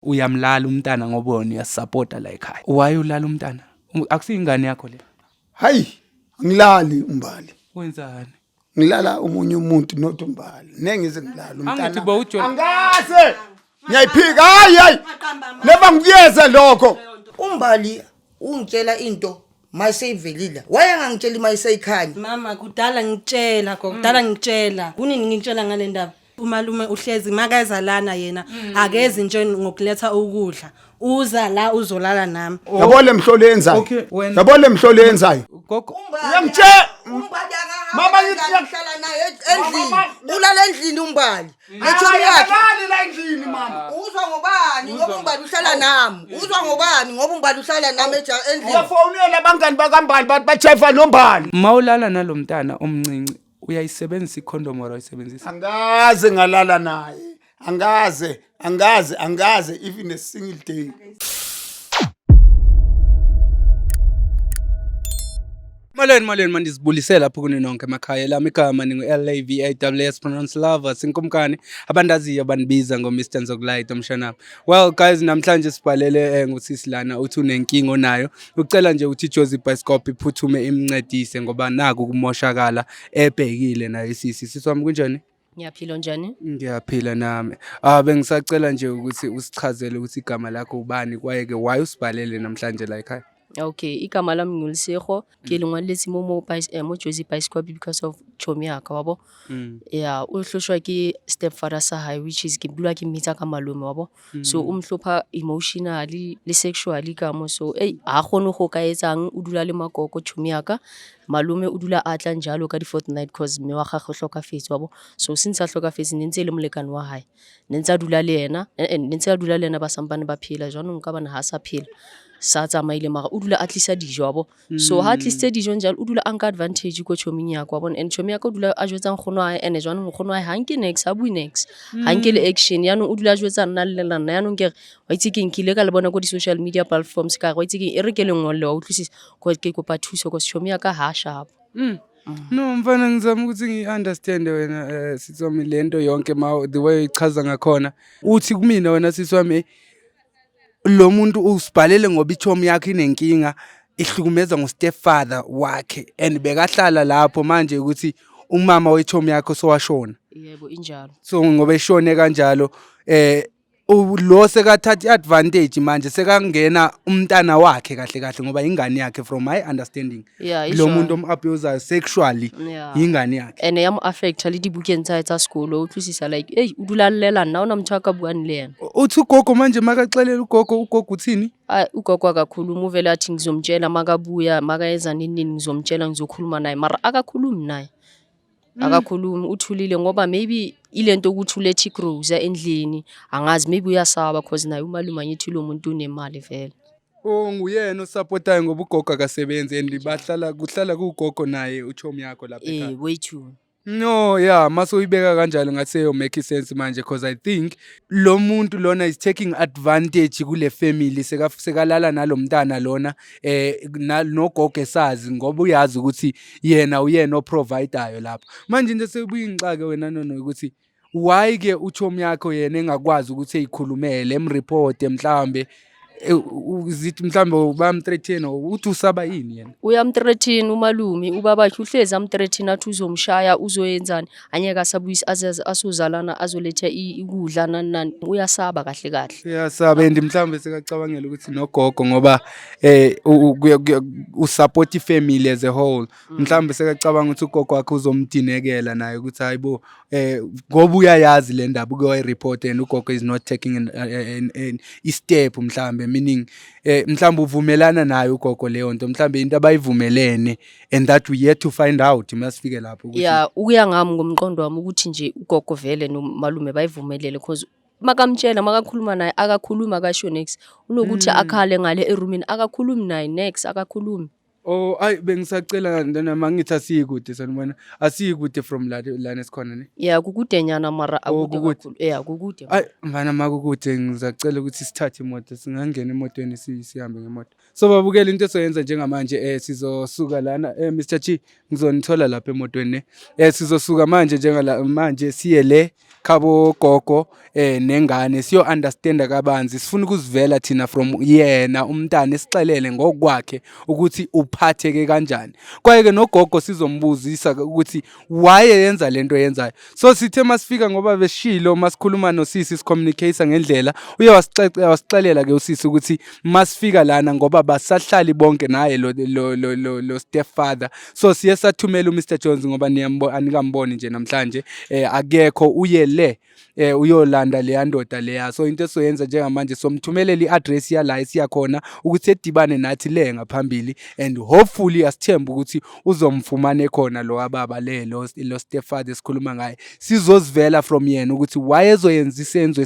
uyamlala umntana ngoba wona uyasupporta la ekhaya. Why ulala umntana? Akusiyingane yakho le. Hayi, ngilali umbali. Wenzani? Ngilala umunye umuntu not umbali. Nengize ngilala umntana. Angithi bo uJohn. Angase. Ngiyayiphika. Hayi. Neba ngiyeza lokho. Umbali ungitshela into mayiseyivelile. Wayengangitshela mayiseyikhanya. Mama kudala ngitshela kudala ngitshela. Kunini ngitshela ngale ndaba? Umalume uhlezi makayeza lana yena akezi nje ngokuletha ukudla. Uza la uzolala nami. Yabona emhlolo yenzayo. Yabona emhlolo yenzayo. Gogo. Uyangitshela. Umbali Mama ngihlala naye endlini. Ulala endlini umbali. Ngithi yakhe. La endlini mama. Uzwa ngobani ngoba umbali uhlala nami. Uzwa ngobani ngoba umbali uhlala nami endlini. Uyafonela abangani bakambali bathi bachefa nombali. Mawulala nalomntana omncinci uyayisebenzisa ikhondom or ayisebenzisa? Angaze ngalala naye. Angaze even a single day. Molweni mandisibulisela lapho kuni nonke emakhaya lami igama LAVAWS pronounce lover sinkumkani abandaziyo banibiza ngoMr Nzokulayita umshanami. Well guys, namhlanje sibhalele ngusisi lana uthi unenkingo nayo ucela nje uthi Jozi Bioscope iphuthume imncedise ngoba naku kumoshakala ebhekile naye sisi wami kunjani? Ngiyaphila njani? Ngiyaphila nami. Bengisacela nje ukuthi usichazele ukuthi igama lakho ubani kwaye ke why usibhalele namhlanje la ekhaya. Okay, igama lami nguLisego ke lengwa lethi mo Jozi Bioscope because of chomi yakhe wabo. Yeah, uhloshwa ke stepfather sa high which is ke dula ke mitsa ka malume wabo. So umhlopha emotionally le sexually ka mo so a gone go ka etsang o dula le makoko chomi yaka. Malume o dula a tla njalo ka di fortnight cause me wa gagwe hlokafetse wabo. So since a hlokafetse nentse le molekane wa hae. Nentse a dula le yena nentse a dula le yena ba sampane ba phela jwanong ka bana ha sa phela. Sa tsamaile mara o dula a tlisa dijo wabo. So ha tlisa dijo njalo o dula anka advantage ko chomi yakwa wabo and chomi yakwa o dula a jwetsang khono hae ene jwanong khono hae hanke next a bui next hanke le action yanong o dula a jwetsa nna le lana yanong ke wa itse ke nkile ka le bona ko di social media platforms ka wa itse ke e re ke lengole wa utlwisisa ko ke kopa thuso ko chomi yaka ha sharp. No mfana ngizama ukuthi ngi-understand wena sisi wami lento yonke the way ichaza ngakhona uthi kumina wena sisi wami lo muntu usibhalele ngoba ichomi yakhe inenkinga ihlukumeza ngostepfather wakhe and bekahlala lapho manje ukuthi umama wechomi yakhe sowashona. Yebo injalo. So ngoba eshone kanjalo lo sekathatha iadvantage manje sekangena umntana wakhe kahle ngoba ingane yakhe from my understanding. Lo muntu omabuser sexually ingane yakhe. And yam affect le dibukeng tsa school uthusisa like udula lela na una mthaka buani le yena. Uthi ugogo manje makaxelela ugogo uthini? Ugogo akakhuluma uvela athi ngizomtshela makabuya makayeza nini ngizomtshela ngizokhuluma naye mara akakhulumi naye. Akakhulumi uthulile ngoba maybe ilento ukuthi ulethi cruiser endlini angazi maybe uyasaba because naye umalume angithi lo muntu unemali vele. Nguyena osupportayo ngoba ugogo akasebenzi and kuhlala kugogo naye uchomi yakho lapha ekhaya. Wait. No, yeah, mase uyibeka kanjalo ngathi make sense manje because I think lo muntu lona is taking advantage kule family sekalala nalomntana lona nogogo esazi ngoba uyazi ukuthi uyena oprovidayo lapha. Manje nje sekuyingxake wena nono ukuthi why ke uchomi yakho yena engakwazi ukuthi eyikhulumele emreport mhlambe uzithi mhlambe bamthreaten uthi usaba yini yena? Uyamthreaten umalume ubaba wakhe uhlezi amthreaten athi uzomshaya uzoyenzani anyeka asabuyisa asozalana azoletha ikudla nani uyasaba kahle. Uyasaba and mhlambe sekacabangela ukuthi nogogo ngoba usupport ifamily as a whole. Mhlambe sekacabanga ukuthi ugogo wakhe uzomdinekela naye ukuthi hayibo ngoba uyayazi le ndaba uke report and ugogo is not taking a step mhlambe meaning mhlambe uvumelana naye ugogo leyo nto mhlambe into abayivumelene and that we yet to find out masifike lapho ukuthi ukuya ngami ngomqondo wami ukuthi nje ugogo vele nomalume bayivumelele because makamtshela makakhuluma naye akakhuluma kasho next unokuthi akhale ngale eroomini akakhulumi naye next akakhulumi. Oh, ayi bengisacela noma ngithi asikude sanibona. Asikude from lana esikhona ne. Yeah, kukude nyana mara Oh, akude kukude. kakhulu. Yeah, kukude. Ayi mfana makukude ngizacela ukuthi sithathe imoto singangena emotweni sihambe ngemoto. So babukela into esoyenza njengamanje sizosuka lana Mr. Chi ngizonithola lapha emotweni ne. Sizosuka manje manje siye le khabo gogo nengane siyo understand kabanzi sifuna ukuzivela thina from yena umntana esixelele ngokwakhe ukuthi uphatheke kanjani. Kwaye nogogo sizombuzisa ukuthi why yenza lento yenzayo. So sithe masifika ngoba beshilo masikhuluma nosisi sicommunicate ngendlela uye wasixelela ke usisi ukuthi masifika lana ngoba basahlali bonke naye lo stepfather. So siye sathumela uMr Jones ngoba anikamboni nje namhlanje akekho uye le uyolanda le ndoda leya. So into esoyenza njengamanje somthumelela iaddress yala esiyakhona ukuthi edibane nathi le ngaphambili and hopefully asithemba ukuthi uzomfumana ekhona lo ababa lo stepfather esikhuluma ngaye sizozivela from yena ukuthi wayezoyenza isenzo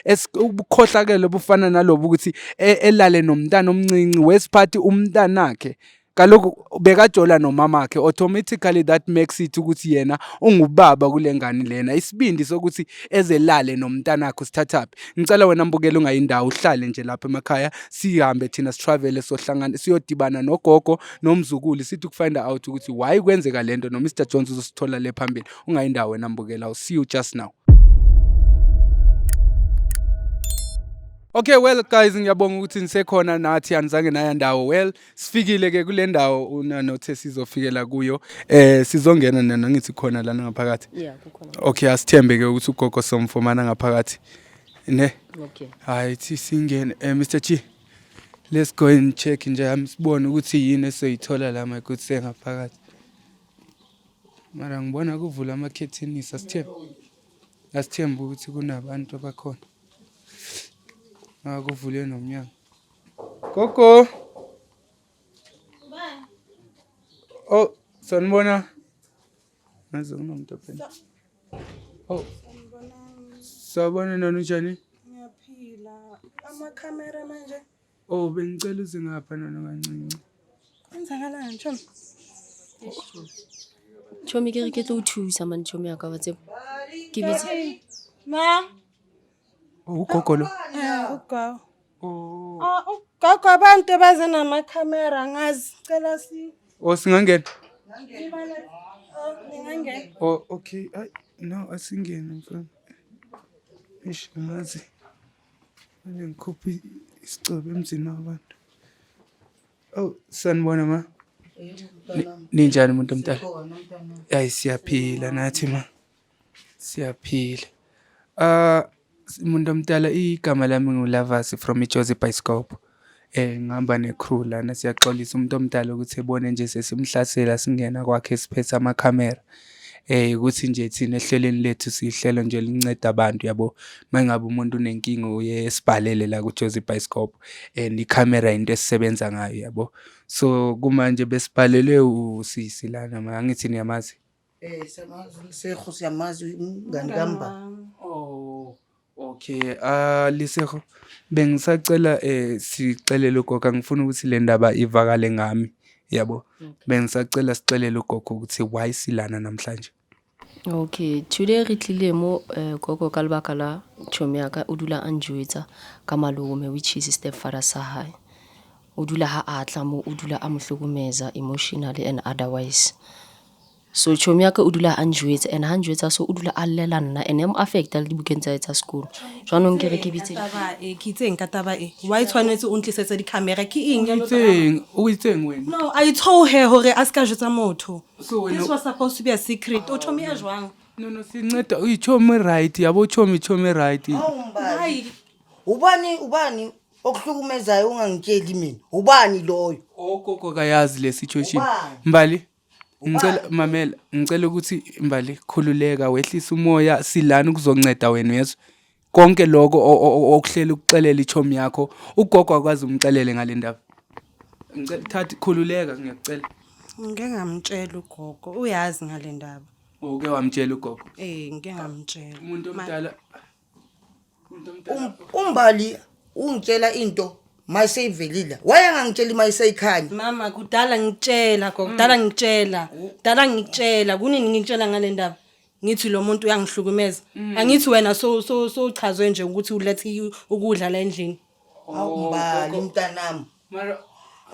esikhohlakele bufana nalobo ukuthi elale nomntana omncinci wesiphathi umntanakhe. Kaloku bekajola nomamakhe automatically that makes it ukuthi yena ungubaba kulengane lena isibindi sokuthi ezelale nomntanakhe usithathaphi. Ngicela wena mbukela ungayindawo uhlale nje lapha emakhaya sihambe thina sitravel sohlangana siyodibana nogogo nomzukulu sithi ukufind out ukuthi why kwenzeka lento no Mr Jones uzosithola le phambili ungayindawo wena mbukela. I'll see you just now. Okay, well guys ngiyabonga ukuthi nisekhona nathi anizange naya ndawo. Well sifikile ke kule ndawo unanothe sizofikela kuyo sizongena nana ngithi khona lana ngaphakathi. Yeah, kukhona. Okay, asithembe ke ukuthi ugogo somfumana ngaphakathi ne. Okay. Hayi thi singene Mr Chi. Let's go and check nje sibone ukuthi yini esoyithola la my good sengaphakathi. Mara ngibona kuvula ama curtains asithembe ukuthi kunabantu abakhona. Kuvule nomnyango. Gogo. Oh, sanibona. Nazo kunomuntu ophendula. Oh. Sabona nani njani? Ngiyaphila. Amakhamera manje. Oh, bengicela uze ngapha nana kancinci. Kwenzakalani Chomi? Chomi ke re ke tlo o thusa man Chomi aka ba tsebo. Ke bitse. Ma. Ugogo lo. Ugogo. Oh. Ugogo abantu baze namakhamera ngazi cela Singangena. Ngingangena. Oh, okay. No, asingene mfana. Eish, ngazi. Ngikhuphi isicebe emzini wabantu. Oh, sanibona ma. Ninjani umuntu omdala? Hayi siyaphila nathi ma. Siyaphila. Umuntu omdala igama lami nguLavasi from iJozi Bioscope. Ngihamba necrew lana siyaxolisa umuntu omdala ukuthi ebone nje sesimhlasela singena kwakhe siphethe amakhamera. Ukuthi nje thina ehlelweni lethu sihlelo nje linceda abantu yabo. Mangabe umuntu unenkinga uye esibhalele la kuJozi Bioscope ikhamera into esisebenza ngayo yabo. So kumanje besibhalelwe usisi lana mangithi niyamazi. Sekho siyamazi umngani kamba. Oh. Okay, Lisego bengisacela sicelele ugogo ngifuna ukuthi le ndaba ivakale ngami yabo. Bengisacela sicelele ugogo ukuthi why silana namhlanje. Okay, today re tlile mo gogo ka lebaka la Chomi aka o dula a njwetsa ka malome which is stepfather sa hae. O dula ha atla mo o dula a mohlokomeza emotionally and otherwise. So Chomi aka o dula a njwetsa and ha njwetsa so o dula a lela nna and em affecta le dibukeng tsa etsa school. Jwanong ke re ke bitse ke itseng ka taba e. Why tshwanetse o ntlisetse di camera ke eng ya O itseng wena? No, I told her hore a ska jwetsa motho. So This was supposed to be a secret. O Chomi ya jwang? No sinceda uyichomi right yabo chomi right. Hayi. Ubani okuhlukumezayo ungangitsheli mina. Ubani loyo? Gogo kayazi le situation. Mbali ngicela mamela ngicela ukuthi Mbali khululeka wehlisa umoya silana ukuzonceda wena yezwa. Konke lokho okuhlela ukuxelela ichomi yakho ugogo akwazi umxelele ngale ndaba. Ngicela thathi khululeka ngiyacela. Ngeke ngamtshela ugogo uyazi ngale ndaba. Uke wamtshela ugogo? Ngeke ngamtshela. Umuntu omdala. Umbali ungitshela into mayiseyivelile wayengangitsheli mayiseyikhanya Mama kudala ngitshela kudala ngitshela kunini ngitshela ngale ndaba ngithi lo muntu uyangihlukumeza angithi wena so uchazwe nje ukuthi ulethe ukudla la endlini awumbali mntanami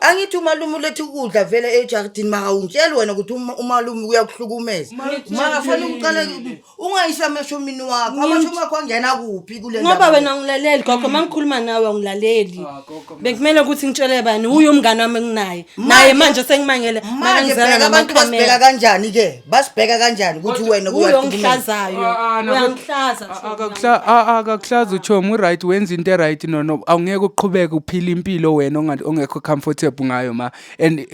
angithi umalume ulethe ukudla vele ejardini makawungitsheli wena ukuthi umalume uyakuhlukumeza makafana uqale ungayisa amashomini wakho amashomini wakho angena kuphi kule ndaba ngoba wena ngilaleli gogo mangikhuluma nawe ungilaleli bekumele ukuthi ngitshele bani uyo umngane wami enginaye naye manje sengimangele makangizana abantu basibheka kanjani ke basibheka kanjani ukuthi wena uyongihlazayo uyangihlaza akakuhlaza uchomo right wenza into right no awungeke uqhubeke uphila impilo wena ongekho comfortable ngayo ma and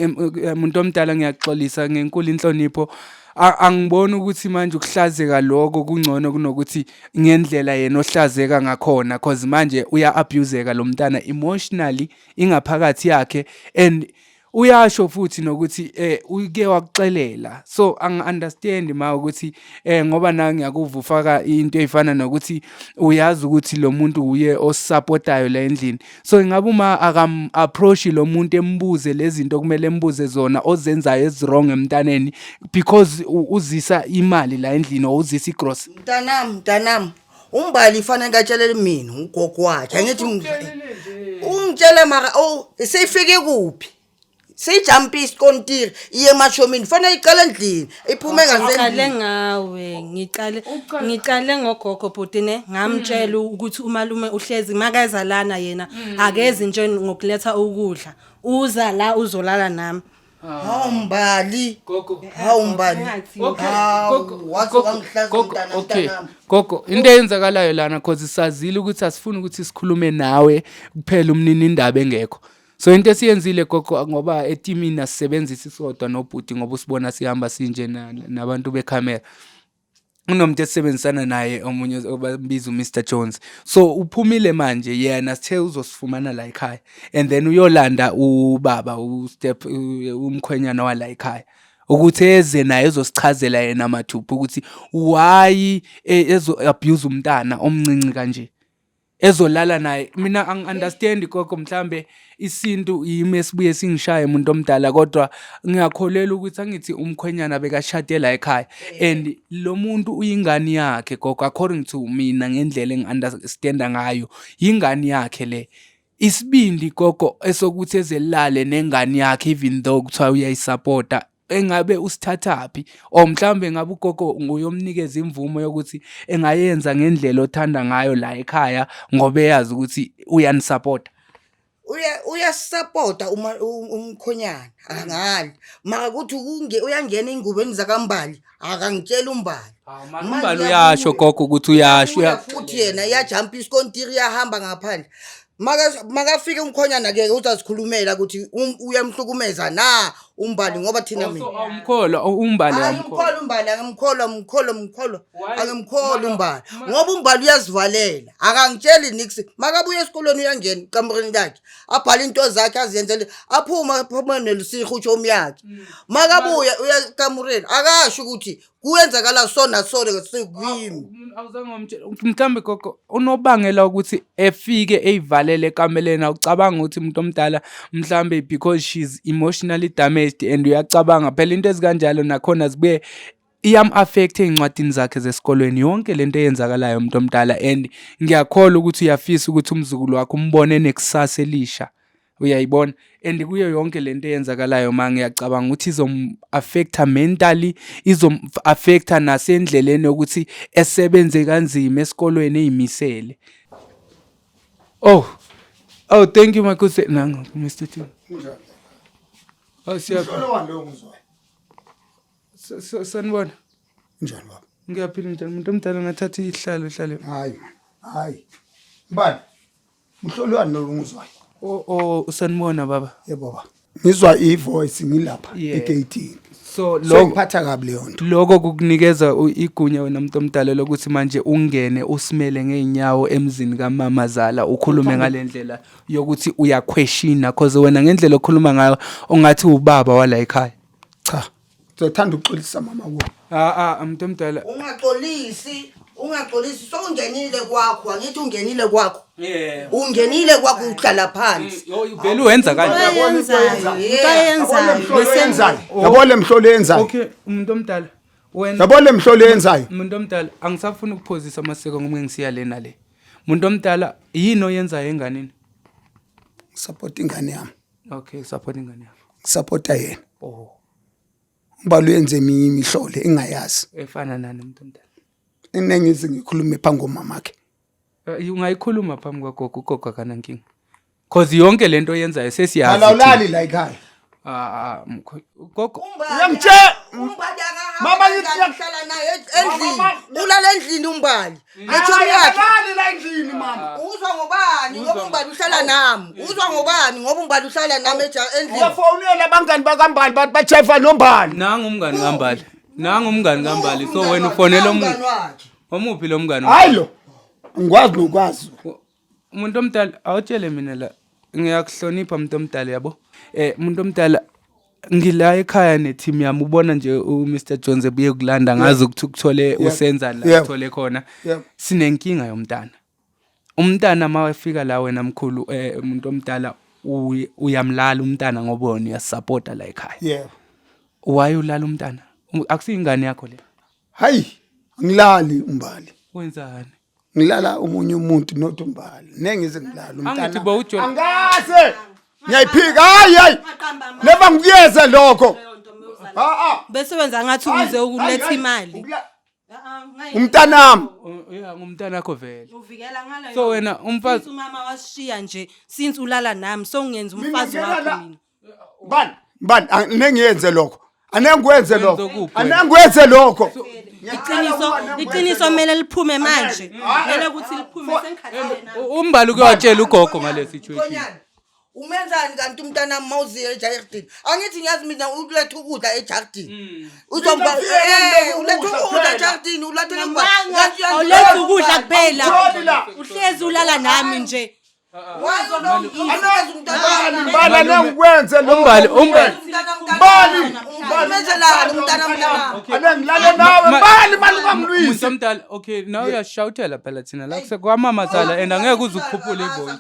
umuntu omdala ngiyaxolisa ngenkulu inhlonipho angiboni ukuthi manje ukuhlazeka lokho kungcono kunokuthi ngendlela yena ohlazeka ngakhona cause manje uya abuseka lo mntana emotionally ingaphakathi yakhe and uyasho futhi nokuthi uke wakuxelela so angi-understand ma ukuthi ngoba na ngiyakuva ufaka into efana nokuthi uyazi ukuthi lo muntu uye osupportayo la endlini so ingabe uma akam-approach lo muntu embuze lezi zinto kumele embuze zona ozenzayo ezirong emntaneni because uzisa imali la endlini or uzisa igross mntanami umbali fanele ngatshelele mina ugogo wakhe angithi ungitshele mara seyifike kuphi seyijump iskontiri iye emashomini fanele iqala endlini iphume ngiqale ngawe ngiqale ngogogo butine ngamtshela ukuthi umalume uhlezi makayeza lana yena akezi nje ngokuletha ukudla uza la uzolala nami Hawumbali gogo okay gogo into eyenzakalayo lana cause sazile ukuthi asifuni ukuthi sikhulume nawe kuphela umnini indaba engekho so into esiyenzile gogo ngoba etimini asisebenzisi sodwa nobhuti ngoba usibona sihamba sinje nabantu becamera unomuntu esebenzisana naye omunye obabiza uMr Jones so uphumile manje yena sithe uzosifumana la ekhaya and then uyolanda ubaba uStep umkhwenyana wala ekhaya ukuthi eze naye ezosichazela yena mathupha ukuthi why ezo abuse umntana omncinci kanje ezolala naye mina angi-understand gogo mhlambe isintu yimi esibuye singishaye umuntu omdala kodwa ngiyakholela ukuthi angithi umkhwenyana bekashade la ekhaya and lo muntu uyingane yakhe gogo according to mina ngendlela engi-understanda ngayo yingane yakhe le isibindi gogo esokuthi ezelale nengane yakhe even though kuthiwa uyayisupporta engabe usithathaphi o mhlambe ngabe ugogo nguyomnikeza imvumo yokuthi engayenza ngendlela othanda ngayo la ekhaya ngoba eyazi ukuthi uyanisupport uyasupporta umkhonyana angali maka kuthi uyangena ingubeni zakambali akangitshela umbali umbali uyasho gogo ukuthi uyasho futhi yena iyajump iskontiri yahamba ngaphandle makafike umkhonyana ke uthi asikhulumela ukuthi uyamhlukumeza na umbali ngoba thina mina awumkhola umbali angimkhola umbali ngoba umbali uyazivalela akangitsheli nix makabuye esikolweni uyangena ekamureni lakhe abhala into zakhe azenzele aphuma nelisirhu uchomi yakhe makabuya uyakamureni akasho ukuthi kuyenzakala sona sekuyimi mhlambe gogo unobangela ukuthi efike eyivalele ekameleni awucabanga ukuthi umuntu omdala mhlambe because she's emotionally damaged and uyacabanga phela into ezikanjalo nakhona zibuye iyam-affect ey'ncwadini zakhe zesikolweni yonke lento eyenzakalayo umuntu omdala and ngiyakholwa ukuthi uyafisa ukuthi umzukulu wakho umbone nekusasa elisha uyayibona and kuyo yonke lento eyenzakalayo ma ngiyacabanga ukuthi izom-affecta mentally izom-affecta nasendleleni yokuthi esebenze kanzima esikolweni eyimisele oh thank you makuse nango Mr T sanibona njani baba ngiyaphila njani umuntu omdala ngathatha ihlalo hayi mbani uhlolwani lo ngizwayo usanibona baba baba ngizwa ivoice ngilapha egate so ngiphatha kabi leyo nto lokho kukunikeza igunya wena umuntu omdala lokuthi manje ungene usimele ngeenyawo emzini kaMamazala ukhulume ngalendlela yokuthi uyaquestiona because wena ngendlela okhuluma ngayo ongathi ubaba wala ekhaya cha uzothanda uxolisa mama wo umuntu omdala ungaxolisi Ungaxolisi sowungenile kwakho, angithi ungenile kwakho. Yeah. Ungenile kwakho uhlala phansi. Vele uyenza kanjani? Yabo le mhlolo yenzayo. Okay, umuntu omdala. Wena Yabo le mhlolo yenzayo. umuntu omdala angisafuni ukuphozisa amaseko ngoba ngisiya lena le. Umuntu omdala yini oyenzayo enganini? Support ingane yami. Okay, support ingane yakho. Supporta yena. Oh, Ubalo yenze eminye imihlolo engayazi. efana nani umuntu omdala? Enengizi ngikhulume phambi komamakhe. Ungayikhuluma phambi kwagogo ugogo akanankinga. Cause yonke lento oyenzayo sesiyazi. Alawulali la ekhaya. Gogo Uyangitshela Umbali Mama, ngihlala naye endlini. Ulala endlini umbali. Netshomi yakhe. la endlini mama. Uzwa ngobani ngoba umbali uhlala nami? Uzwa ngobani ngoba umbali uhlala nami endlini? Uyafonela abangani bakambali bathi bachefa nombani. nangu umngani kaMbali. Nangu umngani kaMbali. So wena ufonela umuntu. Omuphi lo mngani? Hayilo. Ngikwazi nokwazi. Umuntu omdala awutshele mina la. Ngiyakuhlonipha umuntu omdala yabo. Umuntu omdala ngila ekhaya neteam yami ubona nje uMr Jones ebuye kulanda ngazi ukuthi ukuthole usenza la uthole khona. Sinenkinga yomntana. Umntana mawafika la wena mkhulu umuntu omdala uyamlala umntana ngoba wona uyasupporta la ekhaya. Yebo. Why ulala umntana? Akusiyingane yakho le. Hayi, ngilali umbali. Wenzani? Ngilala umunye umuntu not umbali. Nengize ngilala umntana. Angithi bawujo. Angase. Ngiyayiphika. Hayi. Neba ngiyeza lokho. Bese wenza ngathi ukuze ukuletha imali. Umntanami. Yeah, ngumntana wakho vele. Uvikela ngala. So wena umfazi umama wasishiya nje since ulala nami so ngenza umfazi wakho mina. Bani nengiyenze lokho. Anengikwenze lokho. Wenza Anengikwenze lokho. Iqiniso kumele liphume manje. Kumele ukuthi liphume sengikhathele nami. umbali kuyatshela ugogo ngale situation. Umenzani kanti umntana mawuziye eJardini? Angithi ngiyazi mina uletha ukudla eJardini. Uzomba uletha ukudla eJardini, uletha Awuletha ukudla kuphela. Uhlezi ulala nami nje. Bala nengikwenze lokho. Umbali Anengilale nawe bali umuntu ungamlwisi. omdala. Okay, now uyashoutela phela thina la kwamama zala and angeke uze ukhuphule ivoice.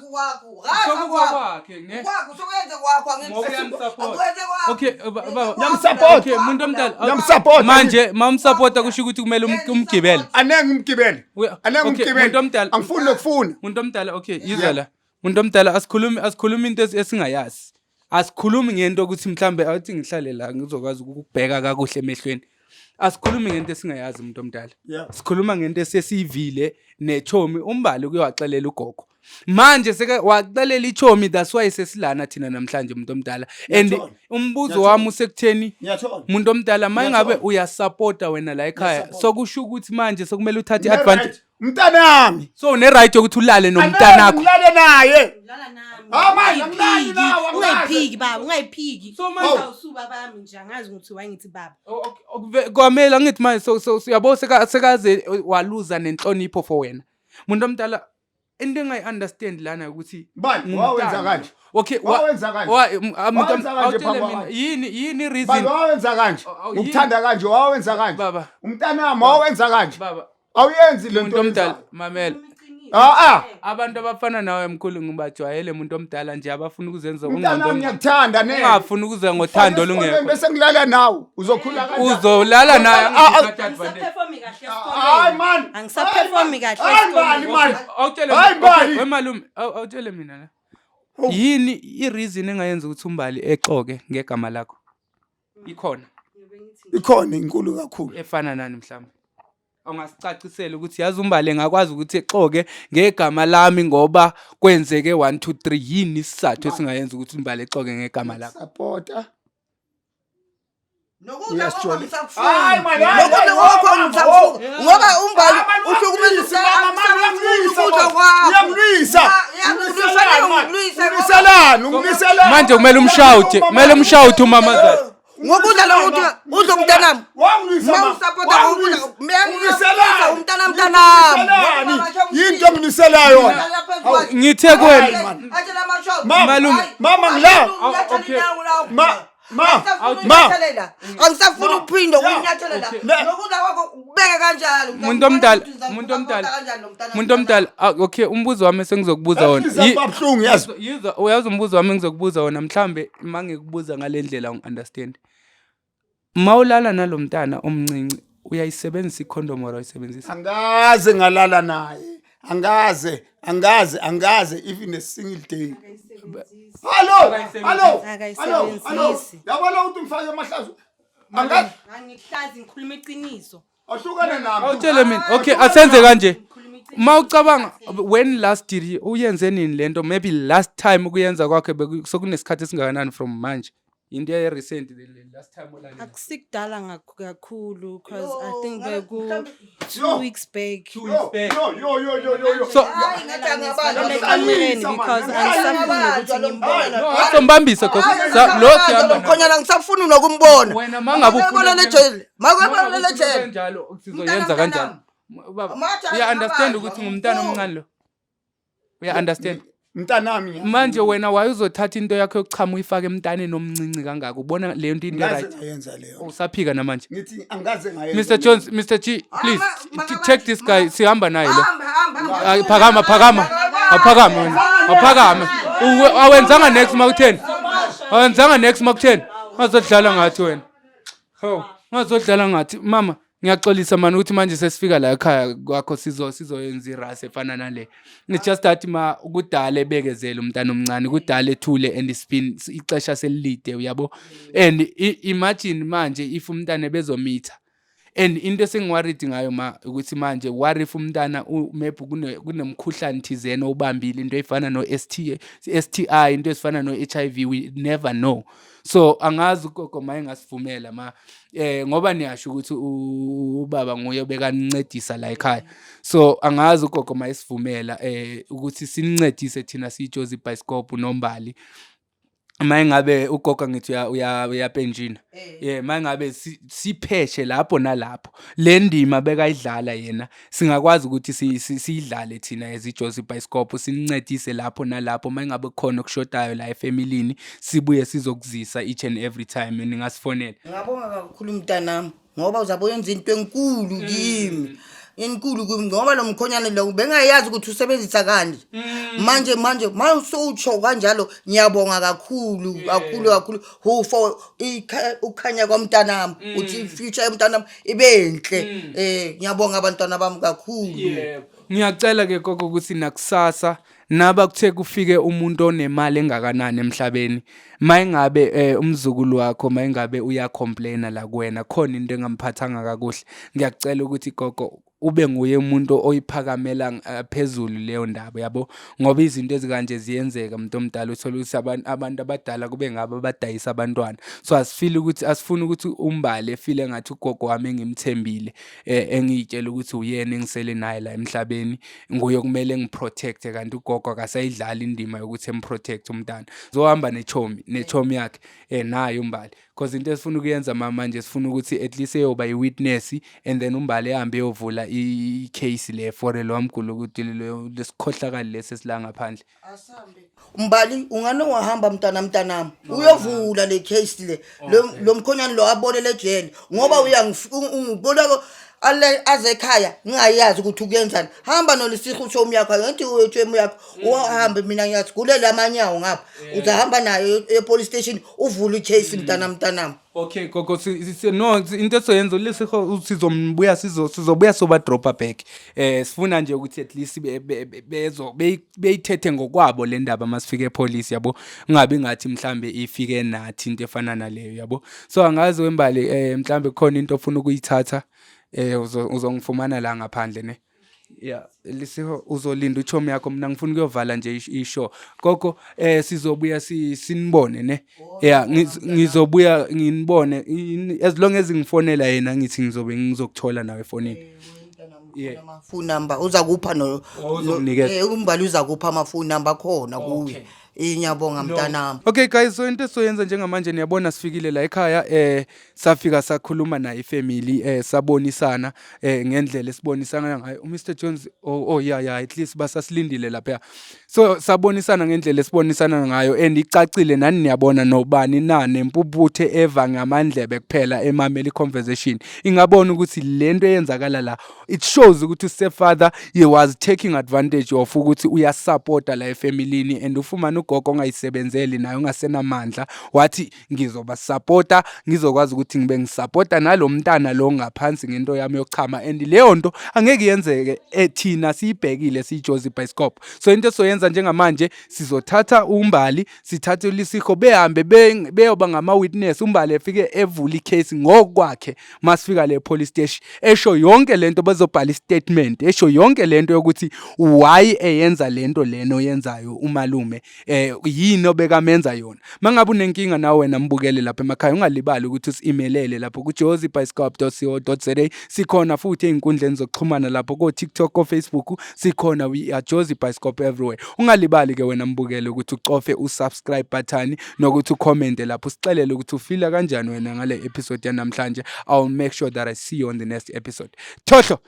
Sokukwakhe ne. Okay, Ngiyamsupport. Okay, umuntu omdala. Ngiyamsupport. Manje mamsupporta kusho ukuthi kumele umgibele. Anengimgibele. Anengimgibele. Umuntu omdala. Angifuni nokufuna. Umuntu omdala. Okay, yizala. Umuntu omdala asikhulumi into esingayazi. Asikhulumi ngento ukuthi mhlambe athi ngihlale la ngizokwazi ukubheka kakuhle emehlweni. Asikhulumi ngento esingayazi umuntu omdala. Sikhuluma ngento esesivile nechomi umbali kuyaxelela ugogo. Manje seke waxelela ichomi that's why sesilana thina namhlanje umuntu omdala. And umbuzo wami usekutheni umuntu omdala mayingabe uyasupporta wena la ekhaya sokusho ukuthi manje sokumele uthathe advantage. Mntanami. So une right ukuthi ulale nomntanakho. Ngilale naye. Ulala nami. Manje ngilali nawe. Ungayiphiki baba, ungayiphiki. So manje Usuba bami nje angazi ukuthi wayengithi baba. kwamela ngithi manje so uyabo sekaze waluza nenhlonipho for wena. Umuntu omdala into engayi-understand lana ukuthi Bani wawenza kanje. Okay, Wawenza kanje. yini reason? Bani wawenza kanje. Ukuthanda kanje wawenza kanje. Baba. Umntanami wawenza kanje. Baba, Awuyenzi lento umuntu omdala omdala. mamela. Abantu abafana nawe mkhulu ngibajwayele umuntu omdala nje abafuna ukuzenza Umntanami ngiyakuthanda ne. ungafuni ukuze ngothando lungekho. Bese ngilala nawe. Uzokhula kanjani? Uzolala naye angithi advantage. Perform kahle Hayi esikoleni. man. Angisaperform kahle Hayi bani esikoleni. man. Awutshele Hayi, Mbali. wemalume awutshele mina la. Yini ireason engayenza ukuthi umbali exoke ngegama lakho? Ikhona Ikhona inkulu kakhulu. efana nani mhlawumbe? Awungasicacisela ukuthi yazi umbali engakwazi ukuthi exoke ngegama lami ngoba kwenzeke 1 2 3 yini isizathu esingayenza ukuthi umbali exoke ngegama lakho? Supporta. Hayi man, ngoba umbali uhlukumeza Ungiliselani. Manje kumele umshawuthe umama zakhe. ngokudla lo ukuthi udla umntanami Yinto nginisela yona. Ngithe kwena Mama ngila. angisafuna ukuphinde ukunyathelela lokudla kwakho kubeke kanjalo Umuntu omdala okay umbuzo wami sengizokubuza wona Abhlungu yazi. uyazi umbuzo wami engizokubuza wona mhlambe mangikubuza ngalendlela ungiunderstand mawulala nalomntana omncinci uyayisebenzisa icondom or uyisebenzisa Angaze ngalala naye. Angaze even a single day. Hello. Akayisebenzisi. Yabona ukuthi ngifake amahlazo. Angazi Angihlazi ngikhuluma iqiniso. ahlukane nami. awutshele mina okay asenze kanje mawucabanga when last did uyenze nini lento maybe last time ukuyenza kwakhe sokunesikhathi esingakanani from manje into ye recent the last time olale Akusikudala kakhulu because I think beku 2 weeks back. Yo. so Ekamereni because angisafuni ukuthi ngimbone. sombambise lo sihamba Mkhonyana ngisafuna nokumbona. wena mangabe ufuna lejele. Makubona lejele. njalo sizoyenza kanjani baba uya understand ukuthi ngumntana omncane lo uya understand Mntanami. manje wena wayuzothatha into yakho yokuchama uyifake emntaneni omncinci kangaka ubona leyo into right Ngayenza leyo. usaphika namanje Ngithi angaze ngayenza. Mr Jones Mr G please check this guy sihamba naye lo Hamba. phakama awenzanga next mark 10 awenzanga next mark 10 ngazodlala ngathi wena ngazodlala ngathi mama ngiyaxolisa manje ukuthi manje sesifika la ekhaya kwakho sizoyenza irase efana nale it's just that ukudala ebekezela umntana omncane kudala ethule and spin ixesha selide uyabo and imagine manje if umntana bezomitha and into sengiworried ngayo ukuthi manje worry if umntana maybe kunemkhuhlane thizena obambile into efana no STI into efana no HIV we never know so angazi ugogo mayengasivumela ngoba niyasho ukuthi ubaba nguye obekanincedisa la ekhaya so angazi ugogo mayesivumela ukuthi sinincedise thina siJozi Bioscope nombali mayingabe ugogo ngithi uyapenjina mayingabe sipheshe lapho nalapho le ndima bekayidlala yena singakwazi ukuthi siyidlale thina eziJozi Bioscope sinincedise lapho nalapho mayingabe khona okushodayo la efamilini sibuye sizokuzisa each and every time ningasifonela Ngabonga kakhulu mntanami ngoba uzabe yenza into enkulu kimi. Enkulu kimi ngoba lo mkhonyane lo bengayazi ukuthi usebenzisa kanje. Manje mawusotsho kanjalo ngiyabonga kakhulu. For ukukhanya kwamntanami uthi future yomntanami ibenhle. Ngiyabonga abantwana bami kakhulu. Ngiyacela ke gogo ukuthi nakusasa naba kuthe kufike umuntu onemali engakanani emhlabeni mayingabe umzukulu wakho mayingabe uyacomplaina la kuwena khona into engamphathanga kakuhle ngiyacela ukuthi gogo ube nguye umuntu oyiphakamela phezulu leyo ndaba yabo ngoba izinto ezikanje ziyenzeka umuntu omdala uthola ukuthi abantu abadala kube ngabo abadayisa abantwana so asifuni ukuthi umbali efile ngathi ugogo wami engimthembile engitshela ukuthi uyena engisele naye la emhlabeni nguye kumele ngiprotect kanti ugogo akasayidlala indima yokuthi emprotect umntana zohamba nechomi yakhe nayo umbali because into esifuna ukuyenza manje sifuna ukuthi at least eyoba yiwitness and then umbali ehambe eyovula icase le for lo wamgulu ukuthi lesikhohlakali lesi sila ngaphandle Mbali ungane wahamba mntanami uyovula le case le lo mkhonyane lo abone le jele ngoba ungibona azekhaya ngingayazi ukuthi ukuyenzani hamba nolisihu chomi yakho ngithi uyochemu yakho uhambe mina ngiyathi kulela amanyawo ngapha uzahamba nayo e-police station uvule icase mntanami okay gogo no into soyenza lesiho sizobuya soba dropper back sifuna nje ukuthi at least beyithethe ngokwabo le ndaba masifike epolice yabo ngabe ngathi mhlambe ifike nathi into efana naleyo yabo so angazi wembali mhlambe khona into ofuna ukuyithatha uzongifumana la ngaphandle ne lisiho uzolinda uchomi yakho mina ngifuna ukuyovala nje isho gogo sizobuya sinibone ne ngizobuya nginibone as long as ngifonela yena ngithi ngizobe ngizokuthola nawe efonini phone number uzakupha no umbali uzakupha ama phone number khona kuye Ngiyabonga mntanami. Okay guys, so into soyenza njengamanje niyabona sifikile la ekhaya safika sakhuluma naye ifamily sabonisana ngendlela esibonisana ngayo uMr Jones yeah at least basasilindile lapha. So sabonisana ngendlela esibonisana ngayo and icacile nani niyabona nobani na nempuputhe eva ngamandlebe kuphela emameli conversation. Ingabona ukuthi lento eyenzakala la it shows ukuthi stepfather he was taking advantage of ukuthi uyasupporta la efamilini and ufumana ugogo ongayisebenzeli naye ungasenamandla wathi ngizoba supporta ngizokwazi ukuthi ngibe ngisupporta nalomntana lo ngaphansi ngento yami yokuchama and leyo nto angeke yenzeke thina siyibhekile siJozi Bioscope. So into soyenza njengamanje sizothatha uMbali sithathe uLisiho behambe beyoba ngama witness uMbali efike evula icase ngokwakhe masifika le police station esho yonke lento bazobhala istatement esho yonke lento yokuthi why eyenza lento leno yenzayo umalume yini obekamenza yona. Mangabe unenkinga nawe wena mbukele lapha emakhaya ungalibali ukuthi usi-emailele lapho ku jozibioscope.co.za sikhona futhi einkundleni zokuxhumana lapho ko TikTok ko Facebook sikhona we are Jozi Bioscope everywhere. Ungalibali ke wena mbukele ukuthi ucofe usubscribe button nokuthi ucommente lapho usixelele ukuthi ufila kanjani wena ngale episode yanamhlanje. I'll make sure that I see you on the next episode. Thohlo.